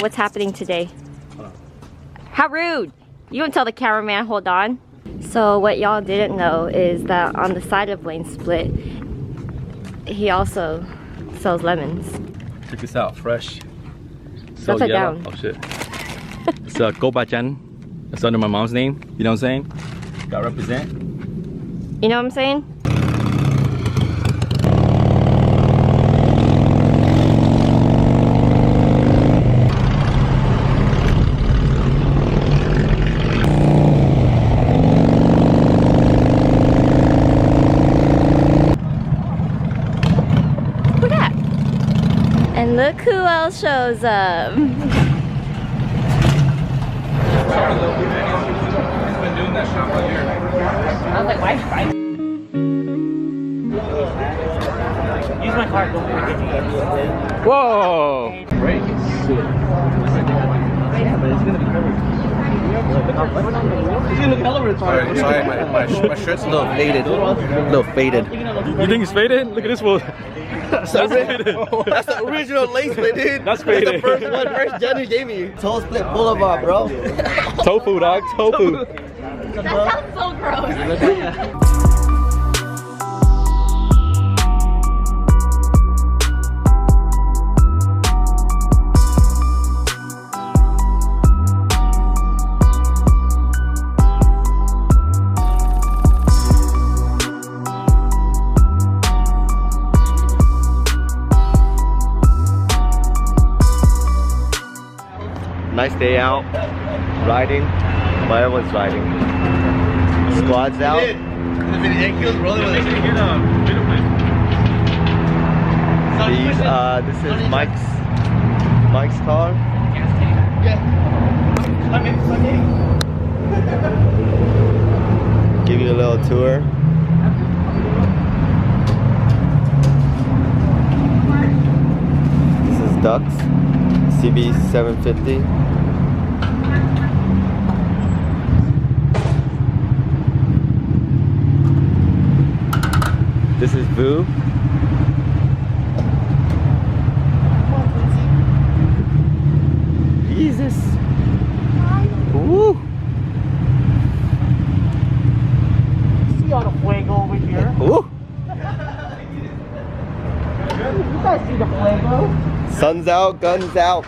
what's happening today. How rude! You don't tell the cameraman, hold on. So what y'all didn't know is that on the side of Lane Split, he also sells lemons. Check this out, fresh. So upside yellow. down. Oh shit. It's Gobachan. It's under my mom's name. You know what I'm saying? Gotta represent. You know what I'm saying? Look at that. And look who else shows up. I was like, why? Use my card. Whoa! Great. Yeah, but it's gonna be covered. It's gonna look hella retarded. Sorry, my shirt's a little faded. A little faded. You think it's faded? Look at this one. That's the original Lane Split, dude. That's faded. The first one, first Jen who gave me. Lnspltblvd, bro. Tofu, dog. Tofu. That sounds so gross. Nice day out, riding. But everyone's riding. Squad's out. This is Mike's car. Give you a little tour. This is Ducks CB 750. This is Boo. Jesus. Woo. See all the fuego over here? Woo. You guys see the fuego? Sun's out, guns out.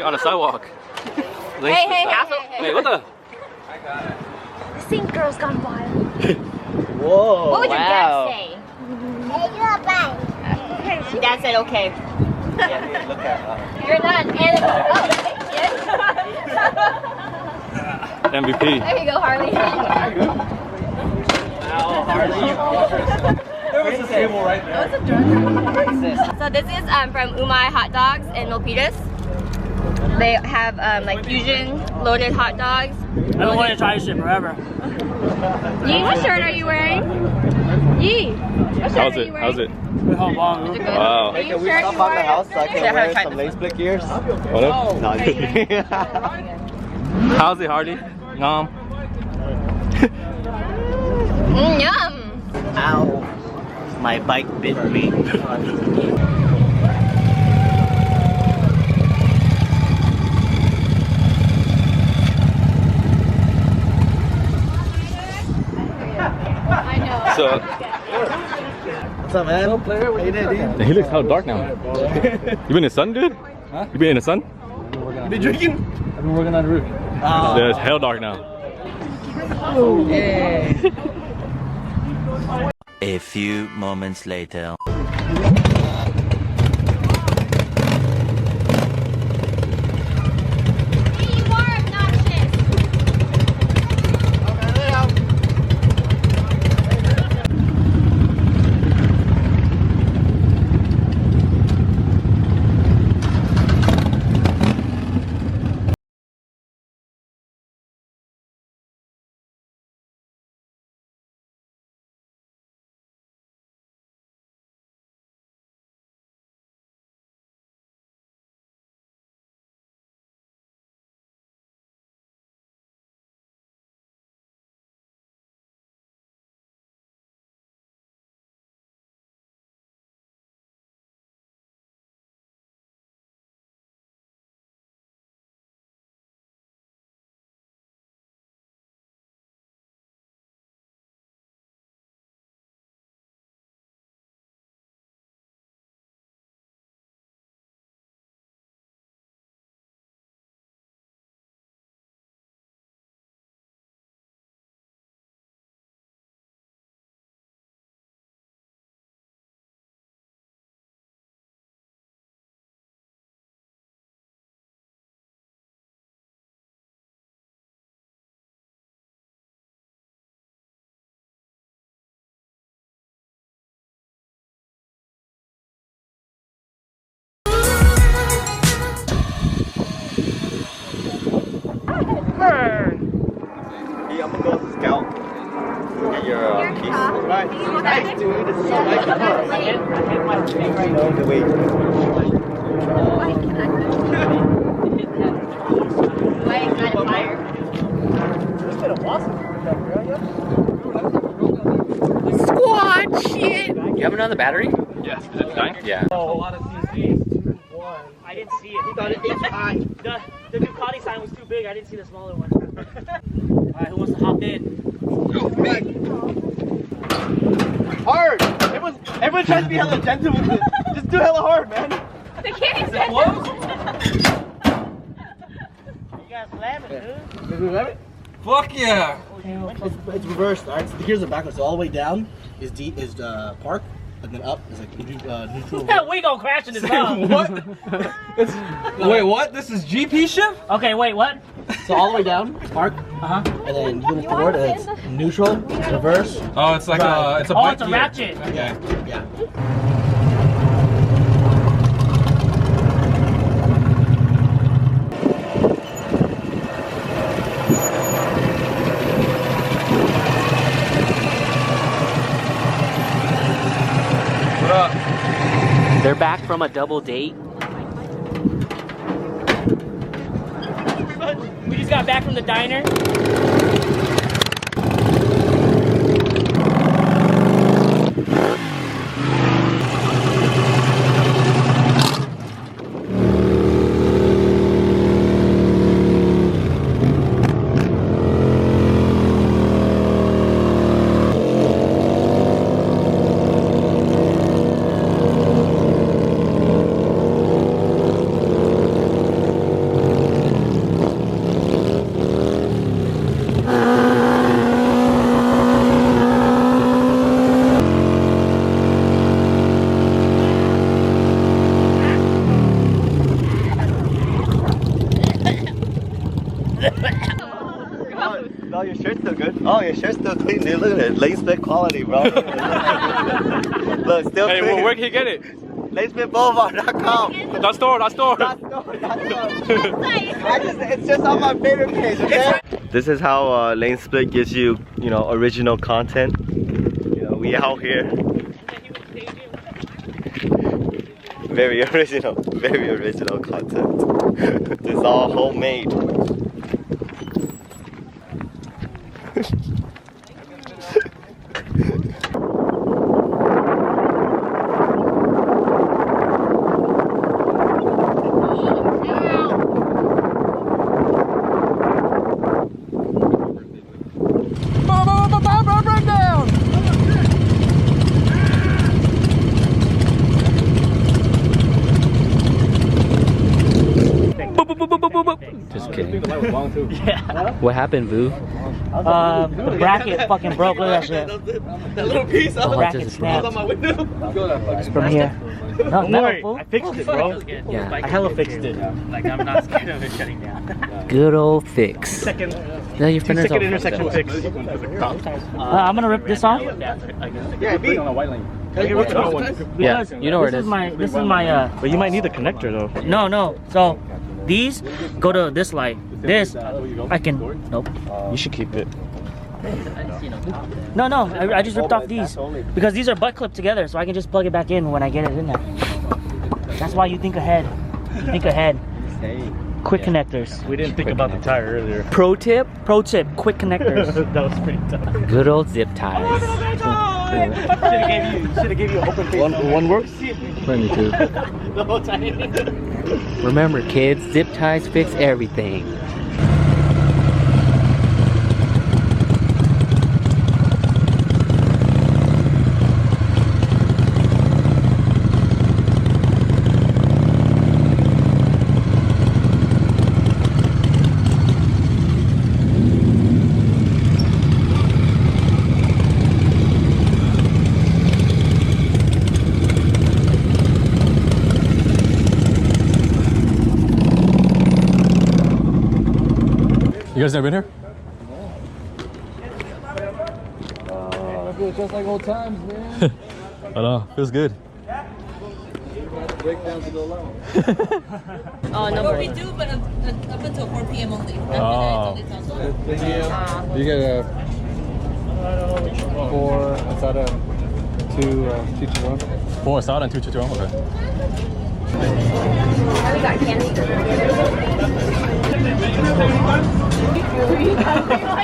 On the sidewalk. Hey, Hey, what the? This thing girl's gone wild. Whoa. What would your dad say? Hey, Dad said okay. Yeah, look at her. You're not an animal. Oh, thank you. MVP. There you go, Harley. There was a table right there. So this is from Umai Hot Dogs in Milpitas. They have like fusion loaded hot dogs. I don't want to try this shit forever. Yee, what shirt are you wearing? Yee, what shirt How's are it? you wearing? How's it? Hold on. Is it good? Wow. Are you Hey, can we sure stop you by wore the it? house so I Yeah, can her wear try some this. Lane Split gears? What up? No, I'm kidding. How's it, Hardy? Nom. Yum. Ow. My bike bit me. What's up, man? How you doing, dude? He looks hella dark now. You been in the sun, dude? Huh? You been in the sun? You been drinking? I've been working on the roof. Yeah, it's hell dark now. A few moments later. Hey, I'm gonna go scout. Get your keys. Right. Nice, dude. This is so nice. I hit my thing right now. Okay, wait. Squad shit! You have another battery? Yeah. Is it dying? Yeah. A lot of CCs. I didn't see it. He thought it's high. The Ducati sign was too big. I didn't see the smaller one. Alright, who wants to hop in? Hard. Everyone tries to be hella gentle with it. Just do hella hard, man. They can't even You guys slamming, dude. Did we grab it? Fuck yeah! It's reversed, alright? So the gears are backwards. So all the way down is park, and then up is like neutral. We gonna crash in this mouth. What? Wait, what? This is GP shift? Okay, wait, what? So all the way down is park, and then you go forward, and it's neutral, reverse. Oh, it's like Right. it's a Oh, bike it's a gear. ratchet. Yeah, yeah. What up? They're back from a double date. We just got back from the diner. No, your shirt's still good. Oh, your shirt's still clean, dude. Look at it. Lnspltblvd quality, bro. Look, still Hey, clean. where can you get it? Lnspltblvd.com. That store. It's just on my favorite page, okay? This is how Lnsplt gives you, original content. We out here. Very original content. It's all homemade. fixed. Just kidding. Yeah. What happened, Vu? The bracket fucking broke. Look at that shit. That little piece Oh, bracket just snapped. on my window. From here. No, Don't no, worry, fool. I fixed it, bro. Yeah. I hella fixed it. Like, I'm not scared of it shutting down. Good old fix. Second, No, your fingers second off. intersection fix. I'm gonna rip this off Yeah, B. Yeah, you know where it is. This is my But you might need the connector though. no. So these go to this light. This I can. Nope. You should keep it. No. I just ripped off these because these are butt clipped together, so I can just plug it back in when I get it in there. That's why you think ahead. You think ahead. Quick connectors. We didn't think about the tire earlier. Pro tip, Pro tip: quick connectors. That was pretty tough. good old zip ties. Should have gave you an open face. One works? Me too. The whole time. Remember, kids, zip ties fix everything. You guys never been here? Feels just like old times, man. I know, feels good. Breakdowns go along. Oh, no. Well, we do, but up until 4 p.m. only. After Oh. that, it's only till You get a 4 asada, 2 chicharron. 4 asada and 2 chicharron. Okay. We got candy.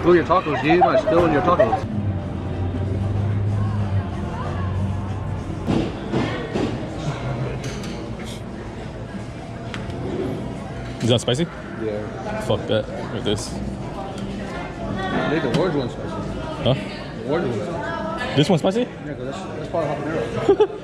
Spill your tacos, dude. I'm spilling your tacos. Is that spicy? Yeah. Fuck that. With this. I think the orange one's spicy. Huh? The orange one's spicy. This one's spicy? Yeah, 'cause that's part of habanero.